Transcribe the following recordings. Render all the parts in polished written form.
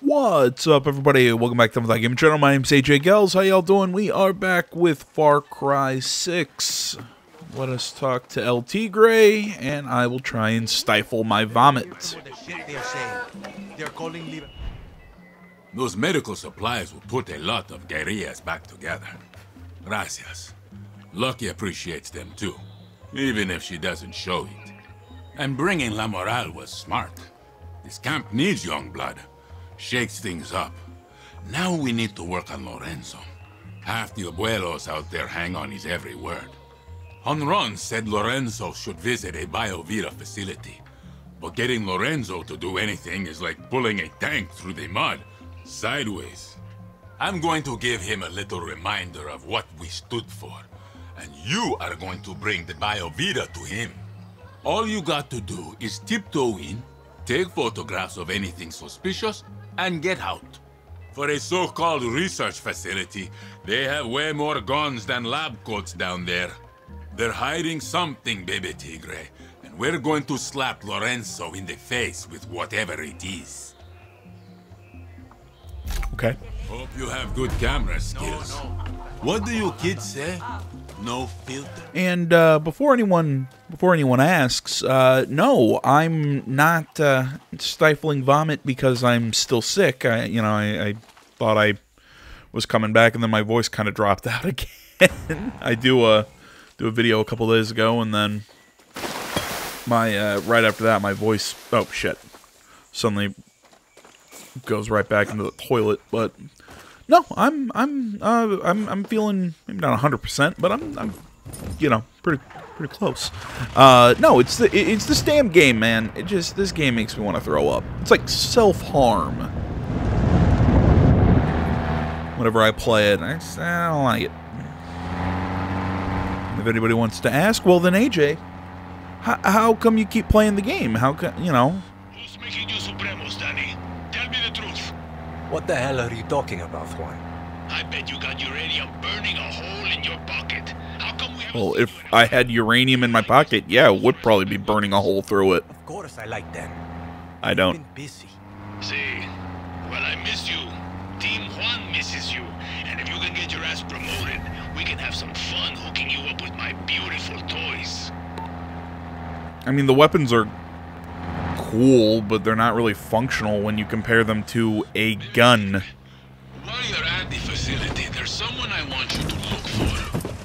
What's up, everybody? Welcome back to the Gaming Channel. My name's AJ Gels. How y'all doing? We are back with Far Cry 6. Let us talk to El Tigre, and I will try and stifle my vomit. Those medical supplies will put a lot of guerrillas back together. Gracias. Lucky appreciates them too, even if she doesn't show it. And bringing La Moral was smart. This camp needs young blood. Shakes things up. Now we need to work on Lorenzo. Half the abuelos out there hang on his every word. Honron said Lorenzo should visit a BioVita facility. But getting Lorenzo to do anything is like pulling a tank through the mud. Sideways. I'm going to give him a little reminder of what we stood for. And you are going to bring the BioVita to him. All you got to do is tiptoe in, take photographs of anything suspicious, and get out. For a so-called research facility, they have way more guns than lab coats down there. They're hiding something, baby Tigre, and we're going to slap Lorenzo in the face with whatever it is. Okay. Hope you have good camera skills. What do you kids say? No filter? And before anyone asks, no, I'm not stifling vomit because I'm still sick. I thought I was coming back, and then my voice kind of dropped out again. I do a video a couple days ago, and then my right after that, my voice suddenly goes right back into the toilet. But no, I'm feeling maybe not 100%, but I'm pretty close. No, it's this damn game, man. This game makes me want to throw up. It's like self-harm. Whenever I play it, I don't like it. If anybody wants to ask, well then AJ, how come you keep playing the game? How come, Who's making you Supremos, Danny? Tell me the truth. What the hell are you talking about, Juan? I bet you got uranium burning a hole in your pocket. How come we haven't Well, seen if you I had uranium in my pocket, yeah, it would probably be burning a hole through it. Of course I like them. I I've don't. been busy. See, well, I miss you. Team Juan misses you. And if you can get your ass promoted, we can have some fun hooking you up with my beautiful toys. I mean, the weapons are cool, but they're not really functional when you compare them to a gun. While you're at the facility, there's someone I want you to look for.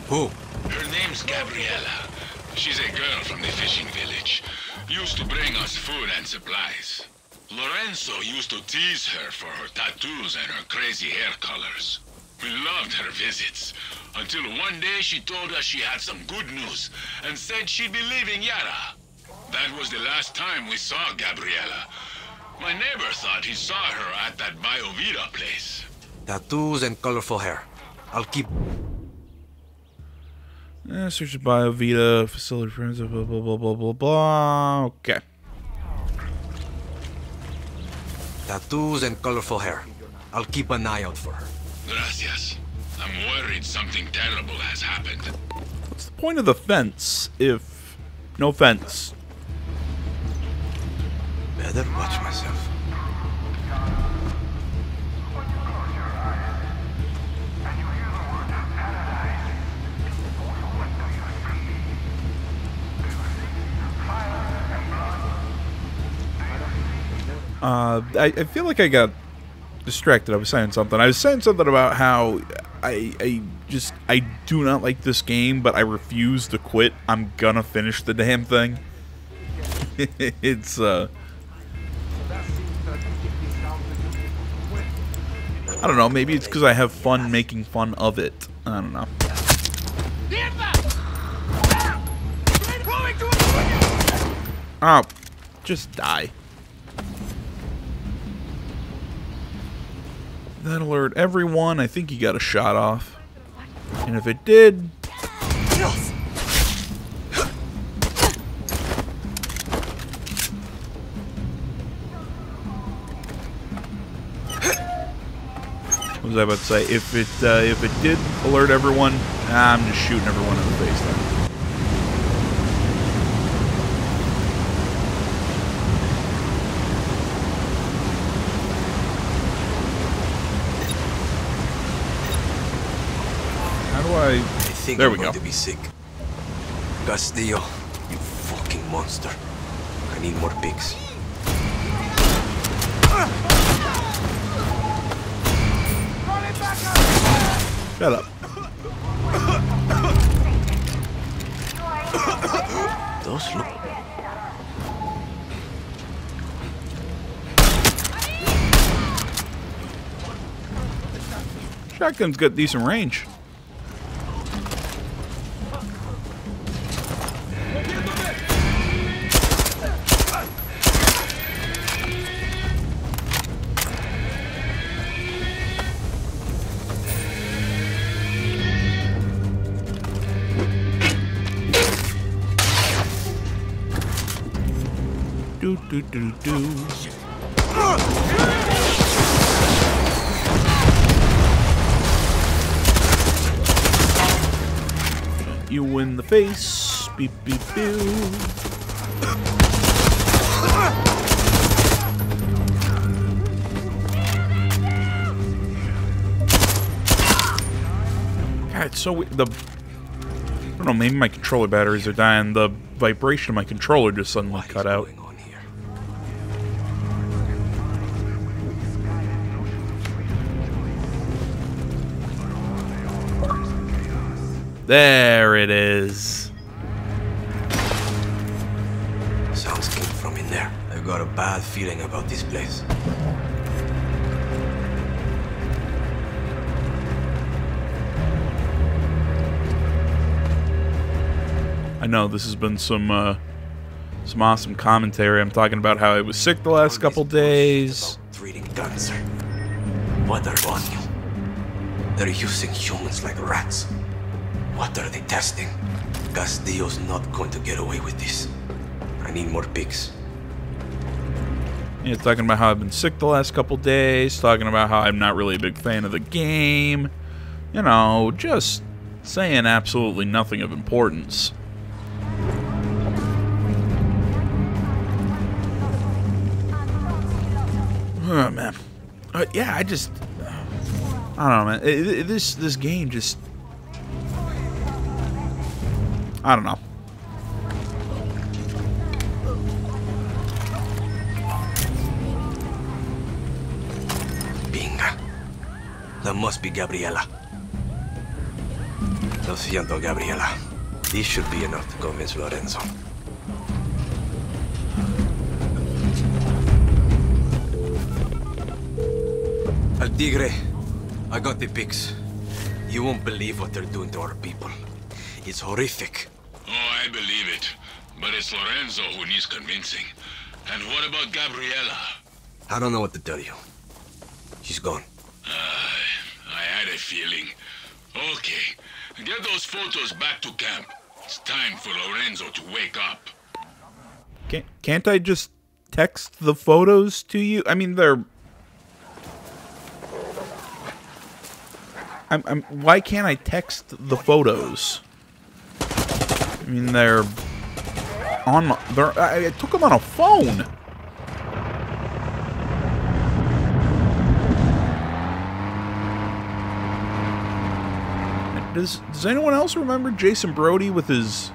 Who? Her name's Gabriela. She's a girl from the fishing village. Used to bring us food and supplies. Lorenzo used to tease her for her tattoos and her crazy hair colors. We loved her visits. Until one day she told us she had some good news and said she'd be leaving Yara. That was the last time we saw Gabriela. My neighbor thought he saw her at that BioVita place. Tattoos and colorful hair. I'll keep... Search the BioVita facility friends, blah, blah, blah, blah, blah, blah. Okay. Tattoos and colorful hair. I'll keep an eye out for her. Gracias. I'm worried something terrible has happened. What's the point of the fence if... No fence. Better watch myself. I feel like I got distracted. I was saying something. I was saying something about how I do not like this game, but I refuse to quit. I'm gonna finish the damn thing. It's I don't know, maybe it's because I have fun making fun of it. I don't know. Oh, just die. That alert everyone. I think he got a shot off. And if it did... What was I about to say? If it did alert everyone, I'm just shooting everyone in the face then. How do I... I think There I'm we going go. to be sick. Castillo, you fucking monster. I need more pigs. Shut up. Those look... Shotgun's got decent range. Do do do do. You in the face. Beep beep boo. God, it's so weird. I don't know, maybe my controller batteries are dying. The vibration of my controller just suddenly cut out. Going on here? There it is. Sounds came from in there. I've got a bad feeling about this place. I know this has been some awesome commentary. I'm talking about how I was sick the last couple days. Treating cancer. What are on you? They're using humans like rats. What are they testing? Castillo's not going to get away with this. I need more pigs. Yeah, talking about how I've been sick the last couple days. Talking about how I'm not really a big fan of the game. You know, just saying absolutely nothing of importance. Oh, man. Yeah, I don't know, man. This game just... I don't know. Binga. That must be Gabriela. Lo siento, Gabriela. This should be enough to convince Lorenzo. Al Tigre, I got the pics. You won't believe what they're doing to our people. It's horrific. Oh, I believe it. But it's Lorenzo who needs convincing. And what about Gabriela? I don't know what to tell you. She's gone. I had a feeling. Okay, get those photos back to camp. It's time for Lorenzo to wake up. Can't I just text the photos to you? I mean, they're... why can't I text the photos? I mean, they're on my... I took them on a phone. Does anyone else remember Jason Brody with his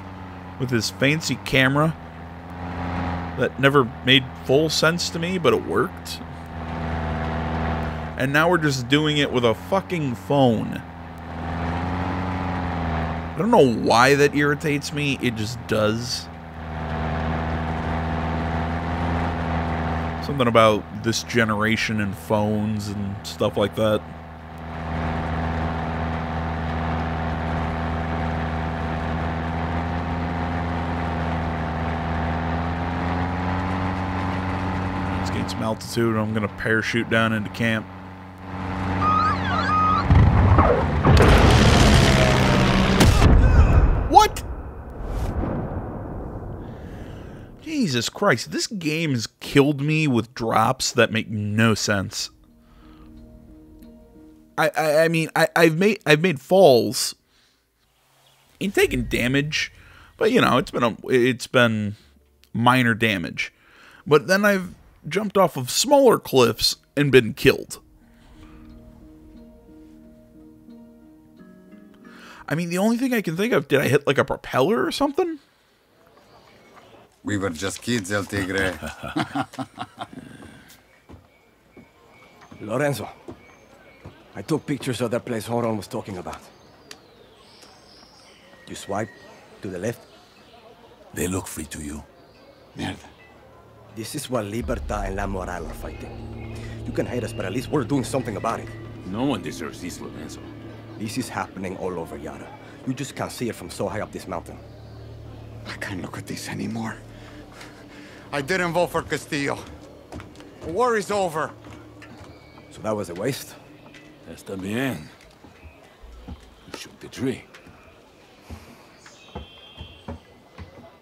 fancy camera that never made full sense to me, but it worked? And now we're just doing it with a fucking phone. I don't know why that irritates me. It just does. Something about this generation and phones and stuff like that. Let's gain some altitude. I'm going to parachute down into camp. What? Jesus Christ, this game has killed me with drops that make no sense. I mean, I've made falls and taken damage, but you know, it's been minor damage. But then I've jumped off of smaller cliffs and been killed. I mean, the only thing I can think of, did I hit like a propeller or something? We were just kids, El Tigre. Lorenzo, I took pictures of that place Horon was talking about. You swipe to the left. They look free to you. Mierda. This is what Libertad and La Moral are fighting. You can hate us, but at least we're doing something about it. No one deserves this, Lorenzo. This is happening all over Yara. You just can't see it from so high up this mountain. I can't look at this anymore. I didn't vote for Castillo. The war is over. So that was a waste? Está bien. You shook the tree.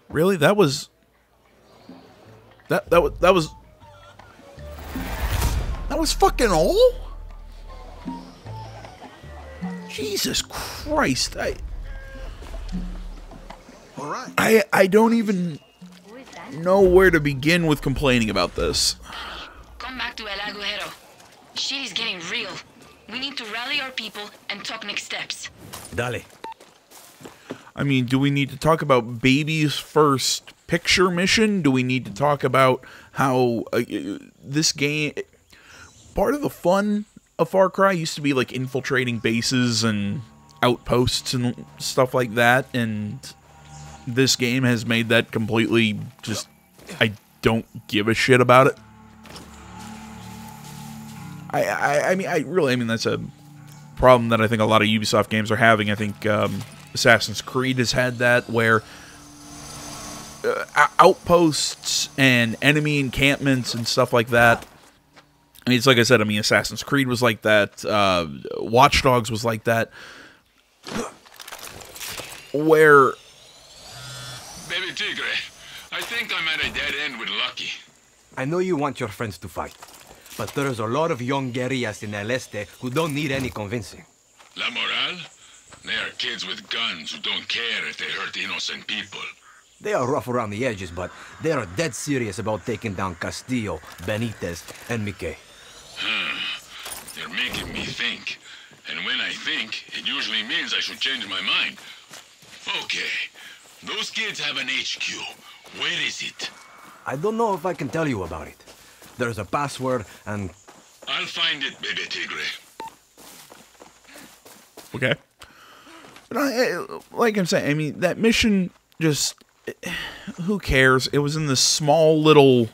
Really? That was fucking all? Jesus Christ. All right. I don't even know where to begin with complaining about this. Come back to El Agujero. Shit is getting real. We need to rally our people and talk next steps. Dale. I mean, do we need to talk about Baby's first picture mission? Do we need to talk about how this game... Part of the fun of Far Cry used to be like infiltrating bases and outposts and stuff like that, and this game has made that completely just... I don't give a shit about it. I mean, that's a problem that I think a lot of Ubisoft games are having. I think Assassin's Creed has had that, where outposts and enemy encampments and stuff like that. I mean, it's like I said, I mean, Assassin's Creed was like that. Watch Dogs was like that. Where... Baby Tigre, I think I'm at a dead end with Lucky. I know you want your friends to fight, but there's a lot of young guerrillas in El Este who don't need any convincing. La Moral? They are kids with guns who don't care if they hurt innocent people. They are rough around the edges, but they are dead serious about taking down Castillo, Benitez, and Mickey. They're making me think. And when I think, it usually means I should change my mind. Okay, those kids have an HQ. Where is it? I don't know if I can tell you about it. There's a password, and... I'll find it, Baby Tigre. Okay. But like I'm saying, I mean, that mission just... Who cares? It was in this small little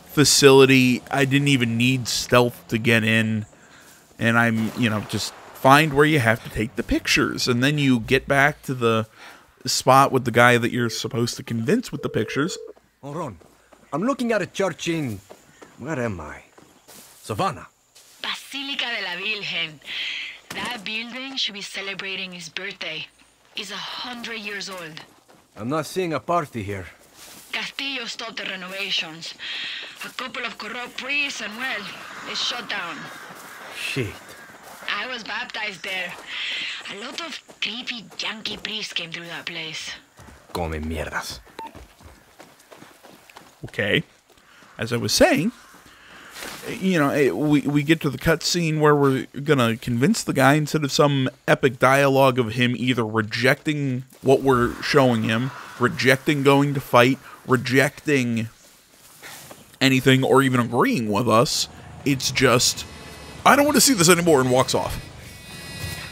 facility. I didn't even need stealth to get in. And I'm, just find where you have to take the pictures. And then you get back to the spot with the guy that you're supposed to convince with the pictures. Hold on. I'm looking at a church in... Where am I? Savannah. Basilica de la Virgen. That building should be celebrating his birthday. He's 100 years old. I'm not seeing a party here. Castillo stopped the renovations. A couple of corrupt priests and, well, it's shut down. Shit. I was baptized there. A lot of creepy Yankee priests came through that place. Come mierdas. Okay. As I was saying, we get to the cutscene where we're gonna convince the guy, instead of some epic dialogue of him either rejecting what we're showing him, rejecting going to fight, rejecting anything, or even agreeing with us. It's just, I don't want to see this anymore, and walks off.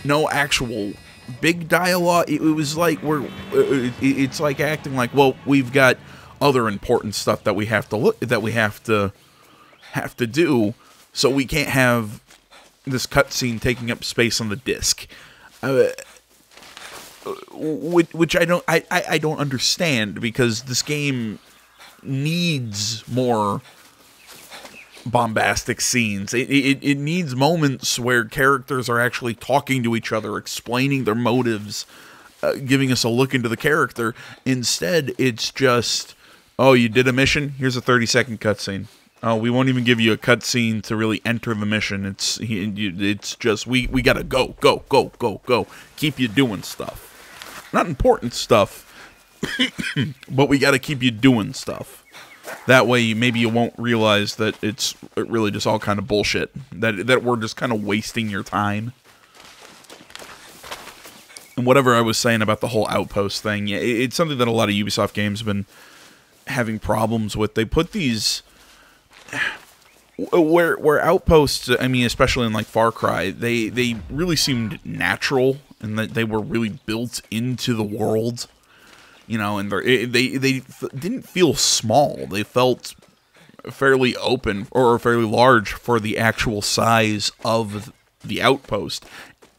No actual big dialogue. It was like it's like acting like, well, we've got other important stuff that we have to do, so we can't have this cutscene taking up space on the disc, which I don't understand, because this game needs more bombastic scenes. It needs moments where characters are actually talking to each other, explaining their motives, giving us a look into the character. Instead, it's just, oh, you did a mission? Here's a 30-second cutscene. Oh, we won't even give you a cutscene to really enter the mission. It's just, we gotta go. Keep you doing stuff. Not important stuff, but we gotta keep you doing stuff. That way, maybe you won't realize that it's really just all kind of bullshit. That we're just kind of wasting your time. And whatever I was saying about the whole Outpost thing, yeah, it's something that a lot of Ubisoft games have been having problems with. They put these where Outposts, I mean, especially in like Far Cry, they really seemed natural and that they were really built into the world, you know, and they didn't feel small. They felt fairly open or fairly large for the actual size of the Outpost.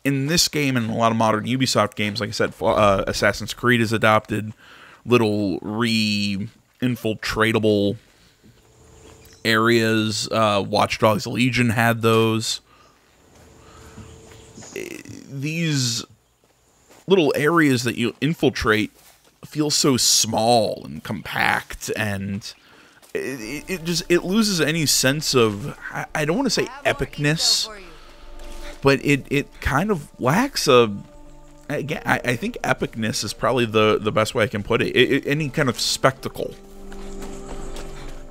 In this game and a lot of modern Ubisoft games, like I said, Assassin's Creed has adopted little infiltratable areas. Watch Dogs Legion had those. These little areas that you infiltrate feel so small and compact, and it loses any sense of, I don't want to say epicness, but it kind of lacks a, again, I think epicness is probably the best way I can put it. Any kind of spectacle.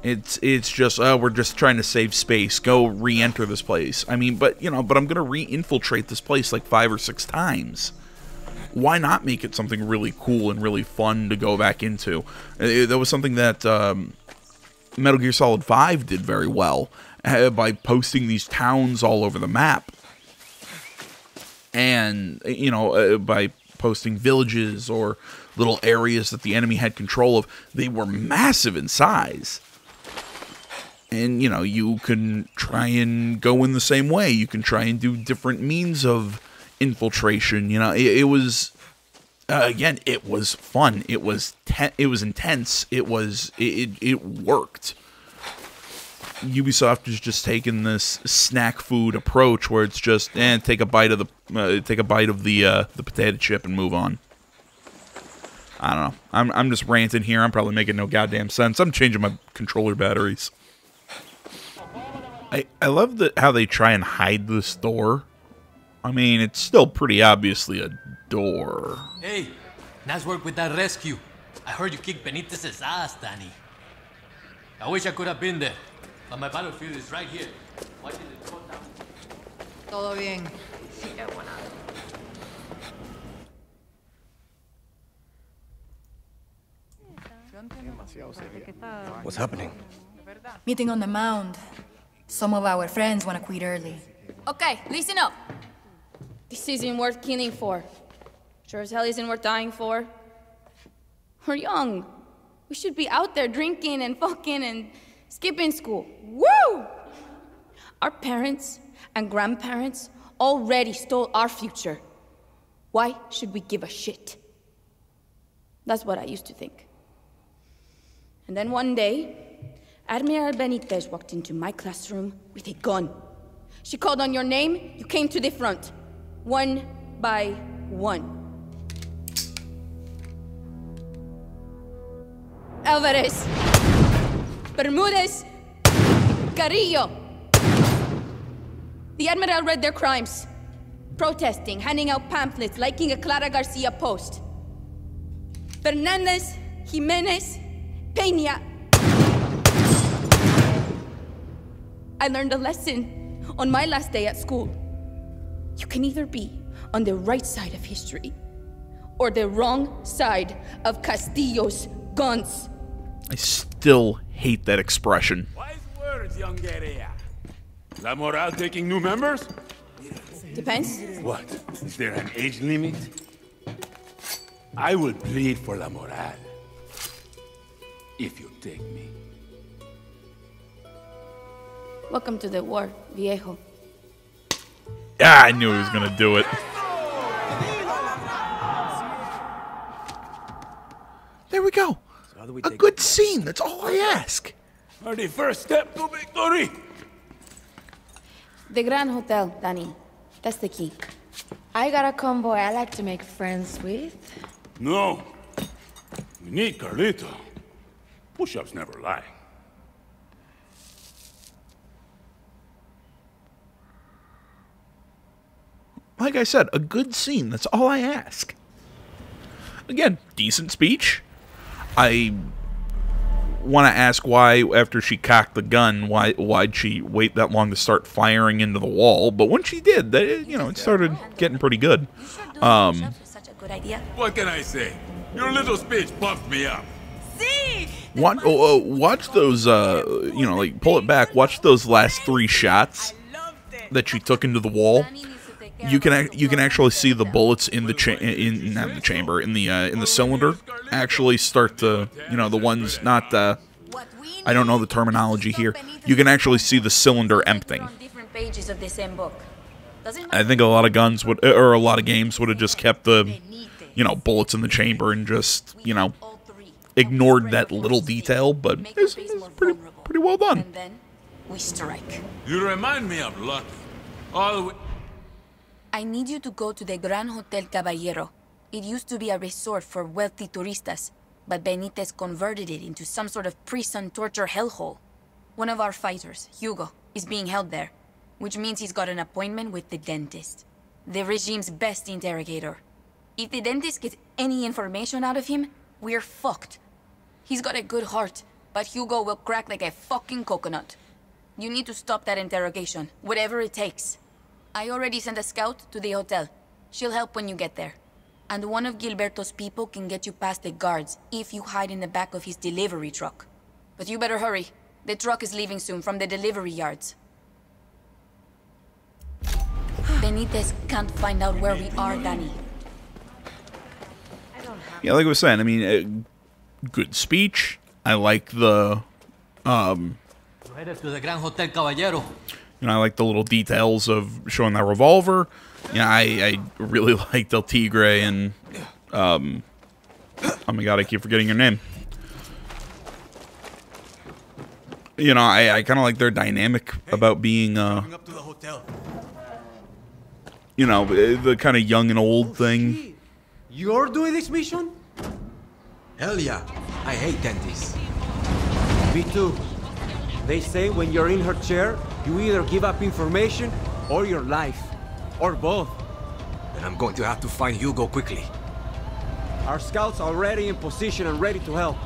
It's just, oh, we're just trying to save space. Go re-enter this place. I mean, but I'm gonna re-infiltrate this place like 5 or 6 times. Why not make it something really cool and really fun to go back into? That was something that Metal Gear Solid 5 did very well by posting these towns all over the map. And, by posting villages or little areas that the enemy had control of. They were massive in size. And, you can try and go in the same way. You can try and do different means of infiltration. It was, again, it was fun. It was intense. It worked. Ubisoft is just taking this snack food approach where it's just take a bite of the potato chip and move on. I don't know. I'm just ranting here. I'm probably making no goddamn sense. I'm changing my controller batteries. I love how they try and hide this door. I mean, it's still pretty obviously a door. Hey, nice work with that rescue. I heard you kicked Benitez's ass, Danny. I wish I could have been there. But my battlefield is right here. Why did it go down? Todo bien. What's happening? Meeting on the mound. Some of our friends want to quit early. Okay, listen up. This isn't worth killing for. Sure as hell isn't worth dying for. We're young. We should be out there drinking and fucking and skipping school. Woo! Our parents and grandparents already stole our future. Why should we give a shit? That's what I used to think. And then one day, Admiral Benitez walked into my classroom with a gun. She called on your name, you came to the front. One by one. Alvarez. Bermudez. Carrillo. The Admiral read their crimes. Protesting, handing out pamphlets, liking a Clara Garcia post. Fernandez, Jimenez, Peña. I learned a lesson on my last day at school. You can either be on the right side of history or the wrong side of Castillo's guns. I still hate that expression. Wise words, young guerrilla. La Moral taking new members? Depends. What? Is there an age limit? I will plead for La Moral. If you take me. Welcome to the war, viejo. Ah, I knew he was gonna do it. There we go. A good scene. That's all I ask. Are the first step to victory? The Grand Hotel, Danny. That's the key. I got a convoy I like to make friends with. No. We need Carlito. Push-ups never lie. Like I said, a good scene. That's all I ask. Again, decent speech. I want to ask why, after she cocked the gun, why'd she wait that long to start firing into the wall? But when she did, it started getting pretty good. Good idea? What can I say? Your little speech pumped me up. Watch those, you know, like, pull it back. Watch those last 3 shots that she took into the wall. You can actually see the bullets in the not in the chamber, in the cylinder actually start to, you know, the ones not I don't know the terminology here. You can actually see the cylinder emptying. Pages of the same book. I think a lot of guns would, or a lot of games would have just kept the, you know, bullets in the chamber and just, you know, ignored that little detail, but it's pretty well done. And then we strike. You remind me of Lucky. All I need you to go to the Gran Hotel Caballero. It used to be a resort for wealthy turistas, but Benitez converted it into some sort of prison torture hellhole. One of our fighters, Hugo, is being held there, which means he's got an appointment with the dentist, the regime's best interrogator. If the dentist gets any information out of him, we're fucked. He's got a good heart, but Hugo will crack like a fucking coconut. You need to stop that interrogation, whatever it takes. I already sent a scout to the hotel. She'll help when you get there. And one of Gilberto's people can get you past the guards if you hide in the back of his delivery truck. But you better hurry. The truck is leaving soon from the delivery yards. Benitez can't find out where we are, Danny. Yeah, like I was saying, I mean, good speech. I like the, Headed to the Gran Hotel Caballero. you know, I like the little details of showing that revolver. Yeah, I really like Del Tigre and, oh my god, I keep forgetting your name. You know, I kind of like their dynamic about being, you know, the kind of young and old thing. You're doing this mission? Hell yeah. I hate dentists. Me too. They say when you're in her chair, you either give up information or your life. Or both. And I'm going to have to find Hugo quickly. Our scouts are already in position and ready to help.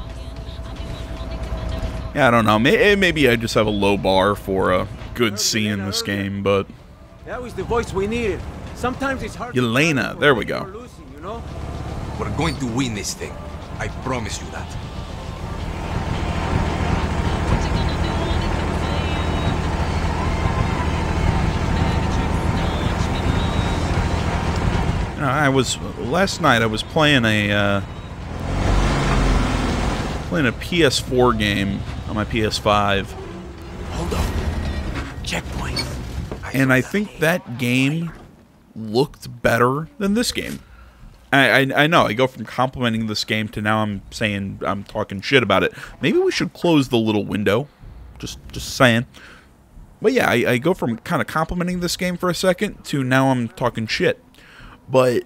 Yeah, I don't know. Maybe I just have a low bar for a good scene in this game, but... That was the voice we needed. Sometimes it's hard. Yelena, there we go. We're going to win this thing. I promise you that. Last night I was playing a PS4 game on my PS5. Hold up. Checkpoint. And I think that game looked better than this game. I know, I go from complimenting this game to now I'm saying I'm talking shit about it. Maybe we should close the little window. Just saying. But yeah, I go from kind of complimenting this game for a second to now I'm talking shit. But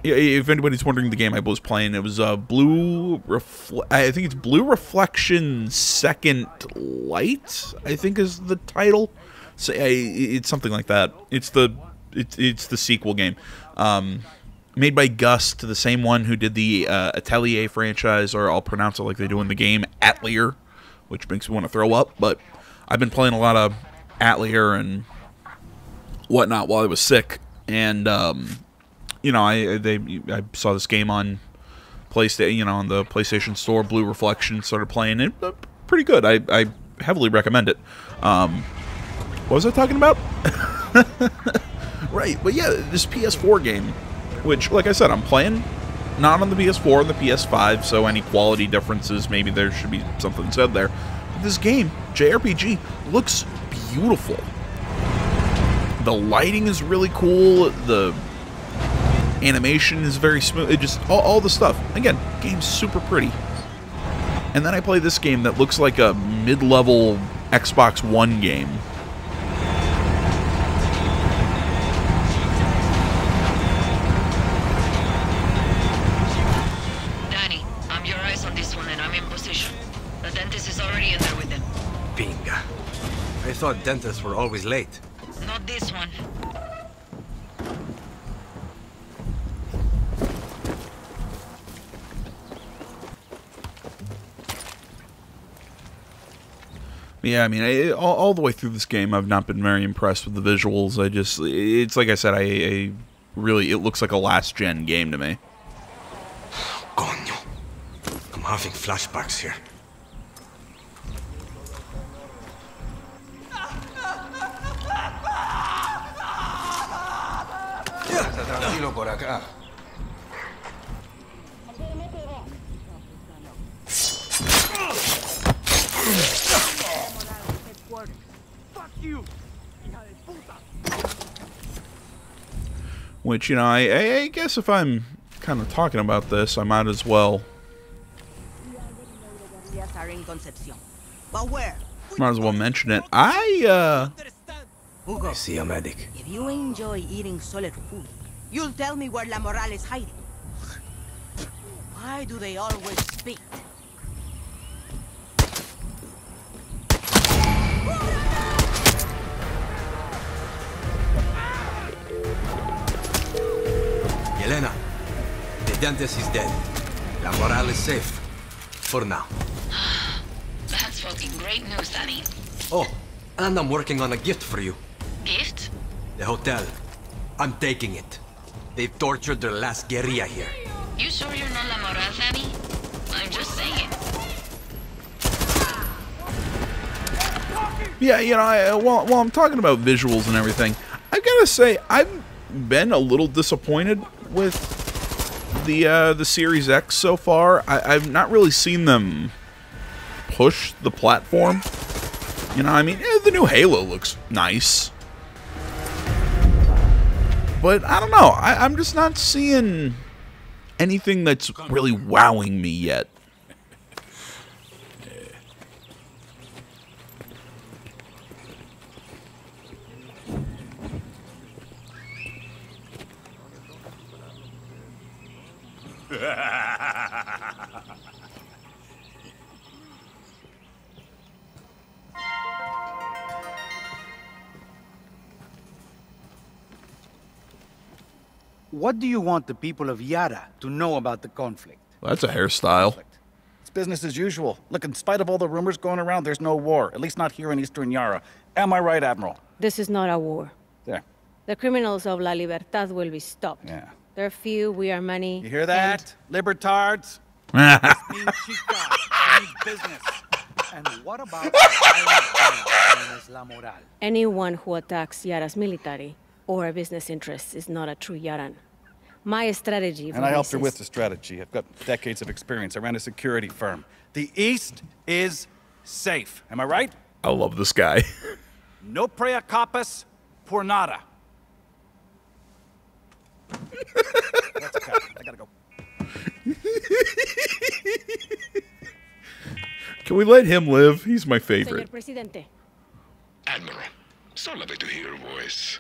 if anybody's wondering the game I was playing, it was I think it's Blue Reflection Second Light, I think is the title. So it's something like that. It's the sequel game. Made by Gust, the same one who did the Atelier franchise, or I'll pronounce it like they do in the game, Atelier, which makes me want to throw up. But I've been playing a lot of Atelier and whatnot while I was sick, and you know, I saw this game on PlayStation, you know, on the PlayStation Store, Blue Reflection, started playing it. Pretty good. I heavily recommend it. What was I talking about? Right, but yeah, this PS4 game, which, like I said, I'm playing not on the PS4 or the PS5, so any quality differences, maybe there should be something said there. But this game, JRPG, looks beautiful. The lighting is really cool, the animation is very smooth, it just, all the stuff. Again, game's super pretty. And then I play this game that looks like a mid-level Xbox One game. I thought dentists were always late. Not this one. Yeah, I mean, all the way through this game, I've not been very impressed with the visuals. It's like I said, I really, it looks like a last-gen game to me. Coño. I'm having flashbacks here. Tranquilo por acá. Which, you know, I guess if I'm kind of talking about this, I might as well. Might as well mention it. I see a medic. If you enjoy eating solid food, you'll tell me where La Moral is hiding. Why do they always speak? Yelena, the dentist is dead. La Moral is safe. For now. That's fucking great news, Danny. Oh, and I'm working on a gift for you. Gift? The hotel. I'm taking it. They've tortured their last guerrilla here. You sure you're not La Moral, Danny? I'm just saying. Yeah, you know, while I'm talking about visuals and everything, I gotta say, I've been a little disappointed with the Series X so far. I've not really seen them push the platform. You know, I mean, the new Halo looks nice. But I don't know, I'm just not seeing anything that's really wowing me yet. What do you want the people of Yara to know about the conflict? Well, that's a hairstyle. It's business as usual. Look, in spite of all the rumors going around, there's no war. At least not here in Eastern Yara. Am I right, Admiral? This is not a war. There. The criminals of La Libertad will be stopped. Yeah. They're few, we are many. You hear that? Libertards? This means chica. It means business. And what about the violent gang known as La Moral? Anyone who attacks Yara's military or business interests is not a true Yaran. My strategy... And I helped her with the strategy. I've got decades of experience. I ran a security firm. The East is safe. Am I right? I love this guy. No prea capas por nada. That's okay. I gotta go. Can we let him live? He's my favorite. Señor Presidente. Admiral, so lovely to hear your voice.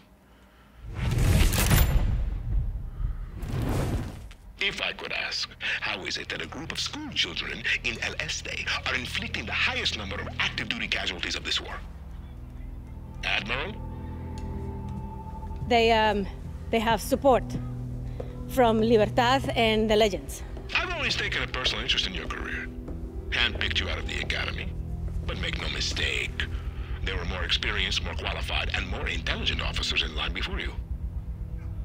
If I could ask, how is it that a group of school children in El Este are inflicting the highest number of active duty casualties of this war? Admiral? They have support from Libertad and the Legends. I've always taken a personal interest in your career. Handpicked you out of the academy. But make no mistake, there were more experienced, more qualified, and more intelligent officers in line before you.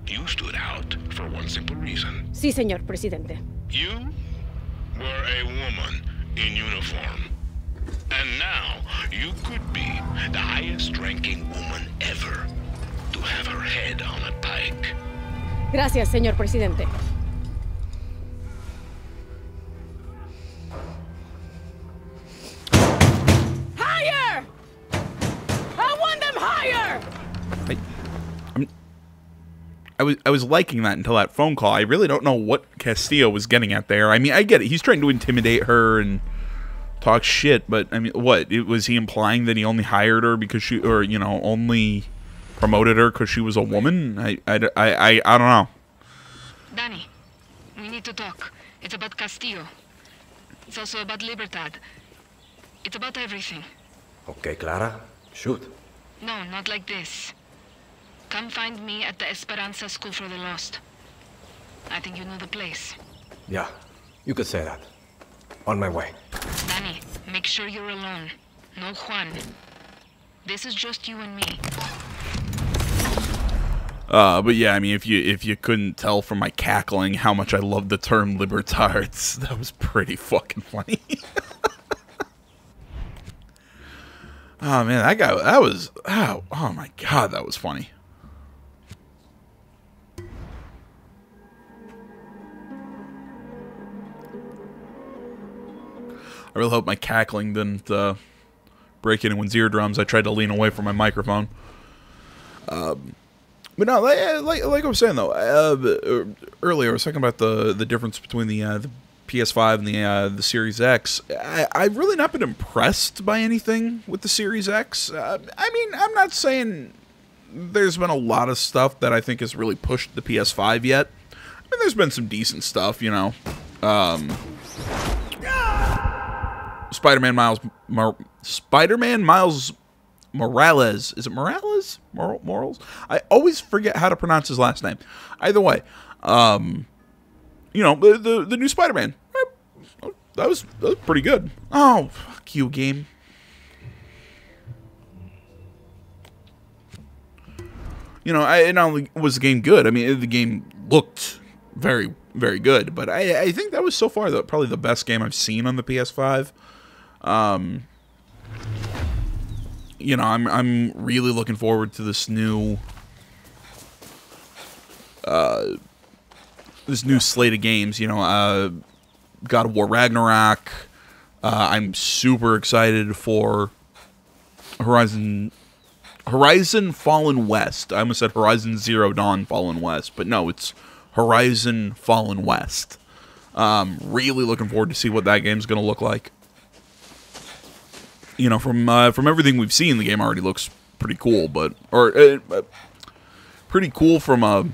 You stood out for one simple reason. Sí, señor Presidente. You were a woman in uniform. And now, you could be the highest-ranking woman ever to have her head on a pike. Gracias, señor Presidente. Higher! I want them higher! I was liking that until that phone call. I really don't know what Castillo was getting at there. I mean, I get it. He's trying to intimidate her and talk shit, but I mean, what? Was he implying that he only hired her because she, or, you know, only promoted her because she was a woman? I don't know. Danny, we need to talk. It's about Castillo. It's also about Libertad. It's about everything. Okay, Clara, shoot. No, not like this. Come find me at the Esperanza School for the Lost. I think you know the place. Yeah, you could say that. On my way. Danny, make sure you're alone. No Juan. This is just you and me. But yeah, I mean, if you couldn't tell from my cackling how much I love the term libertards, that was pretty fucking funny. Oh man, that was oh my god, that was funny. I really hope my cackling didn't break anyone's eardrums. I tried to lean away from my microphone. But no, like I was saying though, earlier I was talking about the difference between the PS5 and the Series X. I've really not been impressed by anything with the Series X. I mean, I'm not saying there's been a lot of stuff that I think has really pushed the PS5 yet. I mean, there's been some decent stuff, you know. Spider-Man Miles Morales. Is it Morales? Morals? I always forget how to pronounce his last name. Either way, you know, the new Spider-Man. That was pretty good. Oh, fuck you, game. You know, not only was the game good, I mean, the game looked very, very good. But I think that was so far probably the best game I've seen on the PS5. You know, I'm really looking forward to this new slate of games. You know, God of War Ragnarok. I'm super excited for Horizon Fallen West. I almost said Horizon Zero Dawn Fallen West, but no, it's Horizon Fallen West. Really looking forward to see what that game's going to look like. You know, from everything we've seen, the game already looks pretty cool, pretty cool from a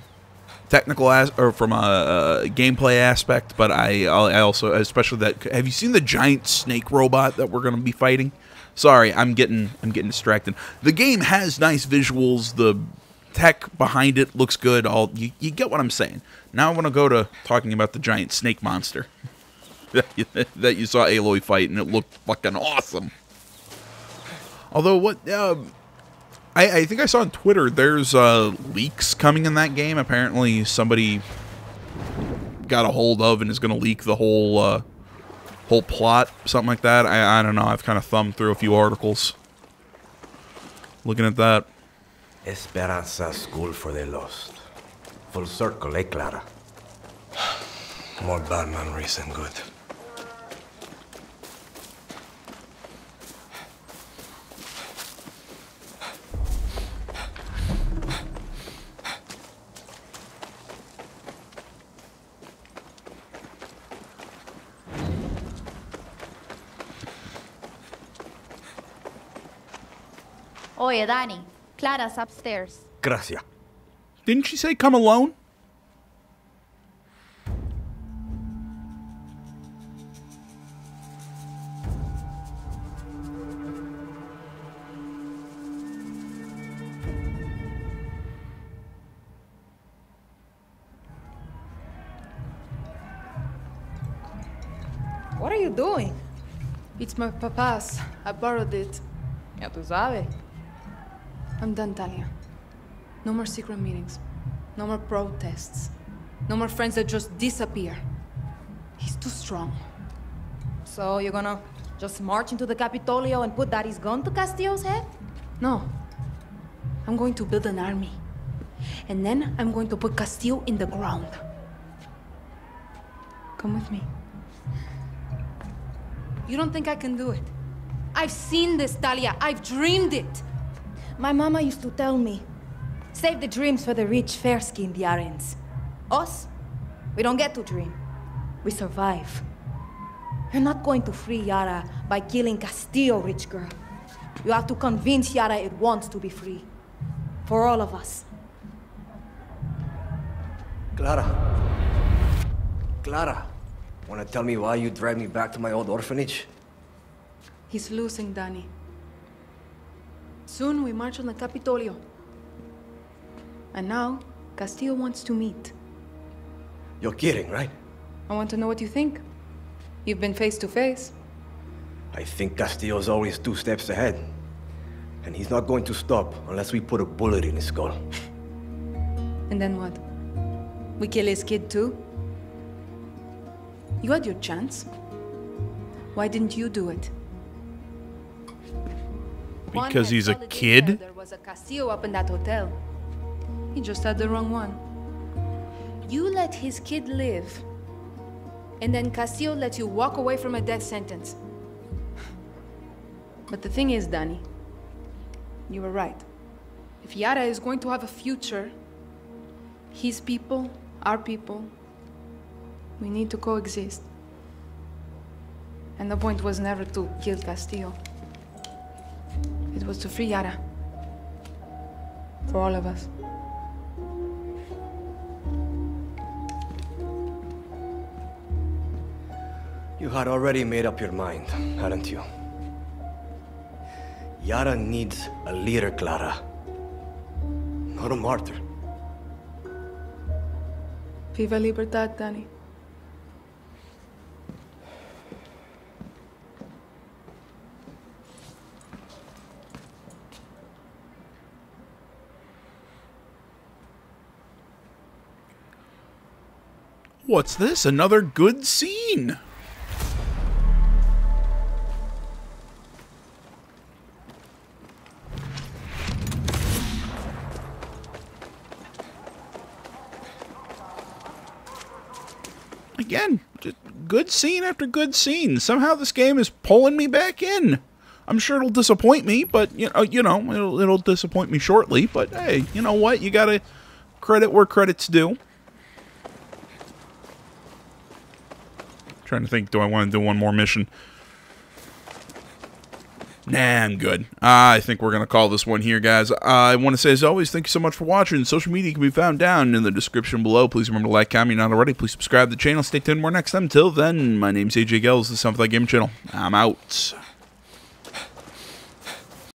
technical or from a gameplay aspect. But I also, especially that. Have you seen the giant snake robot that we're going to be fighting? Sorry, I'm getting distracted. The game has nice visuals. The tech behind it looks good. You get what I'm saying. Now I want to go to talking about the giant snake monster that you saw Aloy fight, and it looked fucking awesome. Although, what I think I saw on Twitter, there's leaks coming in that game. Apparently, somebody got a hold of and is going to leak the whole plot, something like that. I don't know. I've kind of thumbed through a few articles looking at that. Esperanza School for the Lost. Full circle, eh, Clara? More bad memories than good. Oye, Danny, Clara's upstairs. Gracias. Didn't she say come alone? What are you doing? It's my papa's. I borrowed it. Ya tú sabes. I'm done, Talia. No more secret meetings. No more protests. No more friends that just disappear. He's too strong. So you're gonna just march into the Capitolio and put Daddy's gun to Castillo's head? No. I'm going to build an army. And then I'm going to put Castillo in the ground. Come with me. You don't think I can do it? I've seen this, Talia. I've dreamed it. My mama used to tell me, save the dreams for the rich, fair-skinned Yarans. Us, we don't get to dream. We survive. You're not going to free Yara by killing Castillo, rich girl. You have to convince Yara it wants to be free. For all of us. Clara. Clara. Wanna tell me why you dragged me back to my old orphanage? He's losing, Danny. Soon we march on the Capitolio. And now, Castillo wants to meet. You're kidding, right? I want to know what you think. You've been face to face. I think Castillo's always 2 steps ahead. And he's not going to stop unless we put a bullet in his skull. And then what? We kill his kid too? You had your chance. Why didn't you do it? Because he's a kid? There was a Castillo up in that hotel. He just had the wrong one. You let his kid live, and then Castillo let you walk away from a death sentence. But the thing is, Danny, you were right. If Yara is going to have a future, his people, our people, we need to coexist. And the point was never to kill Castillo. It was to free Yara. For all of us. You had already made up your mind, hadn't you? Yara needs a leader, Clara. Not a martyr. Viva Libertad, Danny. What's this? Another good scene. Again, just good scene after good scene. Somehow this game is pulling me back in. I'm sure it'll disappoint me, but it'll disappoint me shortly. But hey, you know what? You gotta credit where credit's due. Trying to think, do I want to do one more mission? Nah, I'm good. I think we're going to call this one here, guys. I want to say, as always, thank you so much for watching. Social media can be found down in the description below. Please remember to like, comment, not already. Please subscribe to the channel. Stay tuned more next time. Until then, my name's AJ Gels. This is Something Like Game Channel. I'm out.